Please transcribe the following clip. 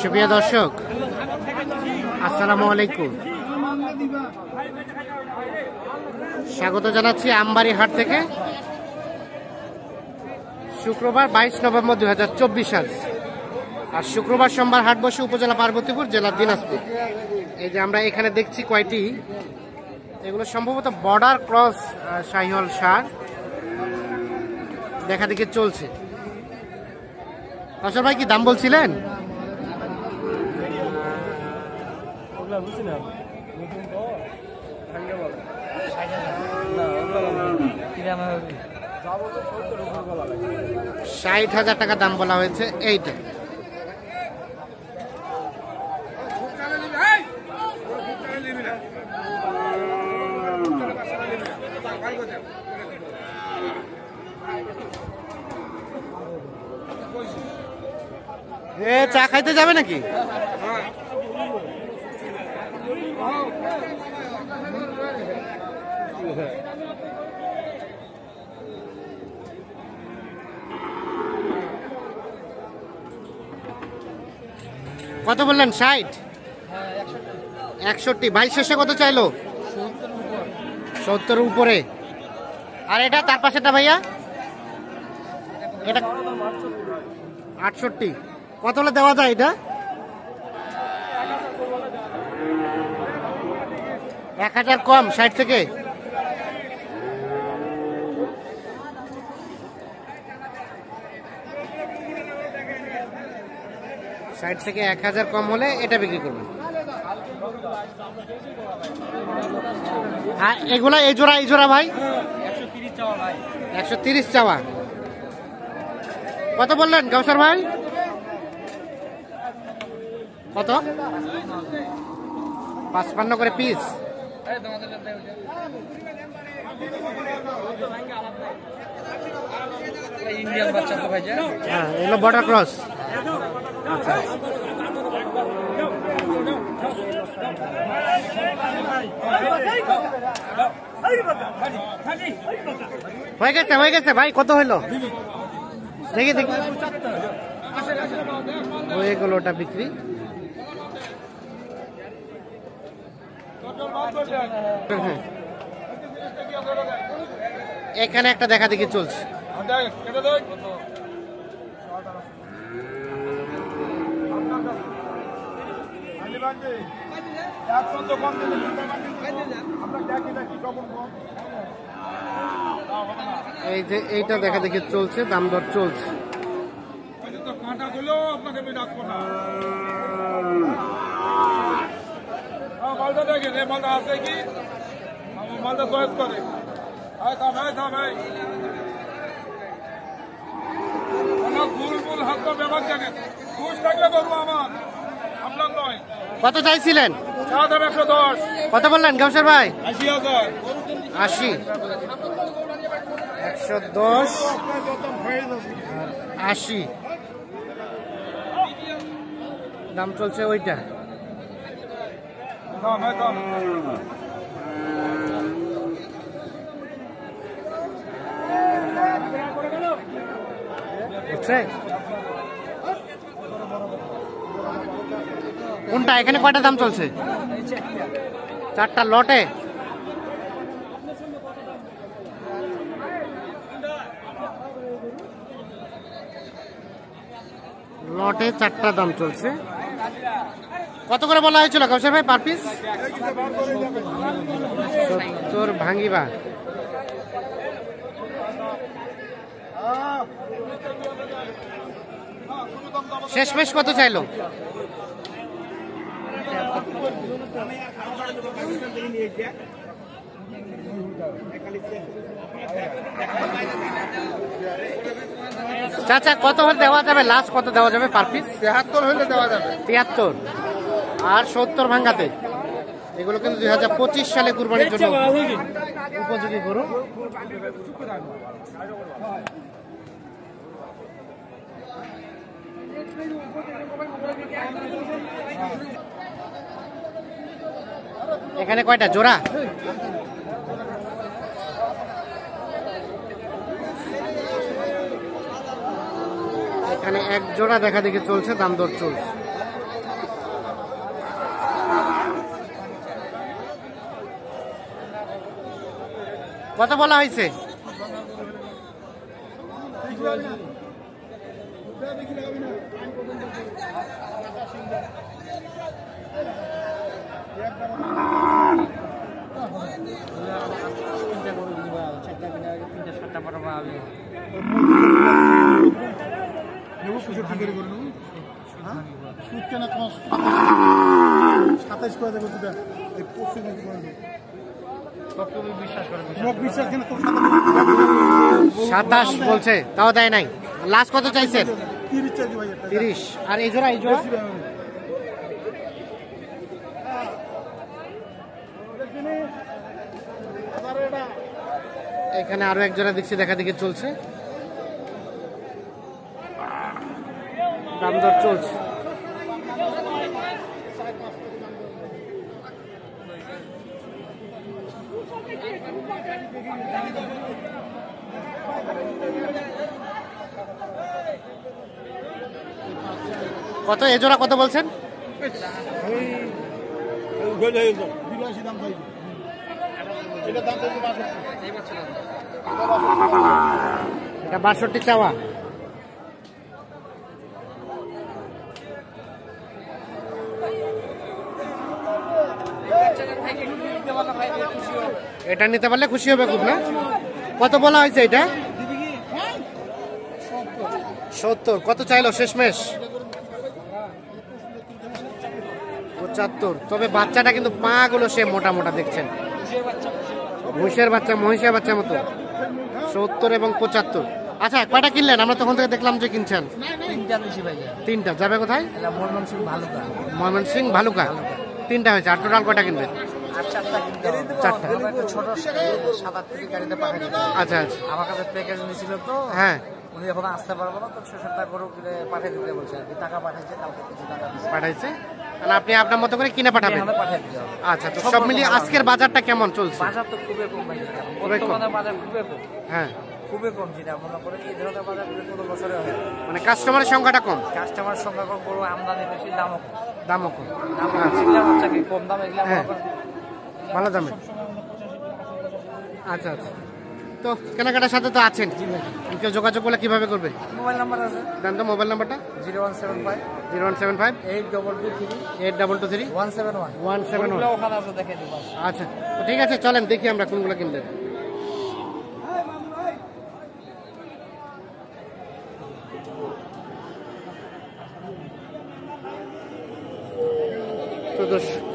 সুপ্রিয় দর্শক, আসসালামু আলাইকুম। স্বাগত জানাচ্ছি আমবাড়ি হাট থেকে। শুক্রবার 22 নভেম্বর 2024 সাল। আর শুক্রবার সোমবার হাট বসে উপজেলা পার্বতীপুর, জেলা দিনাজপুর। এই যে আমরা এখানে দেখছি কয়টি, এগুলো সম্ভবত বর্ডার ক্রস শাহিওয়াল ষাঁড় দেখা দেখি চলছে। আসল ভাই কি দাম বলছিলেন? $60,000 দাম বলা হয়েছে এইটা। চা খাইতে যাবে নাকি? কত বললেন? 60, 61। ভাই শেষে কত চাইলো? 70 উপরে। আর এটা তার পাশেটা ভাইয়া, এটা 68। কত হলে দেওয়া যায় এটা? 1000 কম 60 থেকে। ষাট থেকে 1000 কম হলে এটা বিক্রি করবেন। আর এগুলা এই জোড়া ভাই 130 চাওয়া। কত বললেন গাউসার ভাই? কত? 55 করে পিস। ইন্ডিয়ান বাচ্চা তো ভাই, হ্যাঁ এগুলো বর্ডার ক্রস। আচ্ছা হয়ে গেছে ভাই। কত হইলো দেখি হয়ে গেল ওটা বিক্রি। এখানে একটা দেখা দেখি চলছে। এই যে এইটা দেখা দেখি চলছে, দাম দর চলছে। মালটা দেখেন, এই মালটা আছে কি? মালটা চয়েস করে। কত চাইছিলেন? 110। কত বললেন গাউসার ভাই? 80,000। 80, 110, 80 দাম চলছে ওইটা। কোনটা? এখানে কয়টা দাম চলছে? 4টা লটে। লটে 4টা দাম চলছে। কত করে বলা হয়েছিল কাউসার ভাই পার পিস? 70 ভাঙিবা। শেষমেশ কত চাইলো? চাচা কত হলে দেওয়া যাবে? লাস্ট কত দেওয়া যাবে পার পিস? 73 হলে দেওয়া যাবে। 73 আর 70 ভাঙাতে। এগুলো কিন্তু 2025 সালে কুরবানির জন্য উপযোগী গরু। এখানে কয়টা জোড়া? এখানে এক জোড়া দেখা দেখি চলছে, দাম দর চলছে। কত বলা হয়েছে? সাতাশ বলছে, তাও দেয় নাই। লাস্ট কত চাইছেন? 30। আর এই জোড়া এখানে আরো এক জোড়া দেখছি, দেখা দেখি চলছে, দাম দর চলছে। কত এ জোড়া কত বলছেন? এটা 62 চাওয়া। এটা নিতে পারলে খুশি হবে খুব, না? কত বলা হয়েছে এটা? 70। কত চাইলো শেষমেশ? 75। তবে বাচ্চাটা কিন্তু পা গুলো সে মোটা মোটা দেখছেন, মহিষের বাচ্চা, মহিষের বাচ্চার মতো। 70 এবং 75। আচ্ছা, কয়টা কিনলেন? আমরা তখন থেকে দেখলাম যে কিনছেন। 3টা। যাবে কোথায়? ময়মনসিংহ ভালুকা। 3টা হয়েছে। আর টোটাল কয়টা কিনবেন? 4টা। আচ্ছা আচ্ছা। আমার কাছে প্যাকেজ নিয়েছিল তো, হ্যাঁ, উনি এখন আসতে পারবো না, তো 6-7টা গরু কিনে পাঠিয়ে দিতে বলছে আর কি। টাকা পাঠাইছে, কালকে কিছু টাকা দিচ্ছে। পাঠাইছে, তাহলে আপনি আপনার মতো করে কিনে পাঠাবেন। পাঠিয়ে দিতে হবে। আচ্ছা, তো সব মিলিয়ে আজকের বাজারটা কেমন চলছে? বাজার তো খুবই কম ভাই, খুবই কম। বর্তমানে বাজার খুবই কম। হ্যাঁ, খুবই কম, যেটা মনে করেন এই ধরনের বাজার কোনো বছরে হয় না। মানে কাস্টমারের সংখ্যাটা কম, কাস্টমার সংখ্যা কম, গরু আমদানি বেশি, দামও কম। দামও কম। হচ্ছে কি কম দাম, এগুলা হ্যাঁ, ভালো দামে। আচ্ছা আচ্ছা, তো কেনাকাটার সাথে তো আছেন, কেউ যোগাযোগ করলে কিভাবে করবে? মোবাইল নাম্বার আছে, দেন তো মোবাইল নাম্বারটা। 0175 0175 8223 8223 171 171। ওখানে আছে, দেখে দিব। আচ্ছা, তো ঠিক আছে, চলেন দেখি আমরা কোনগুলো কিনলেন। তো দর্শক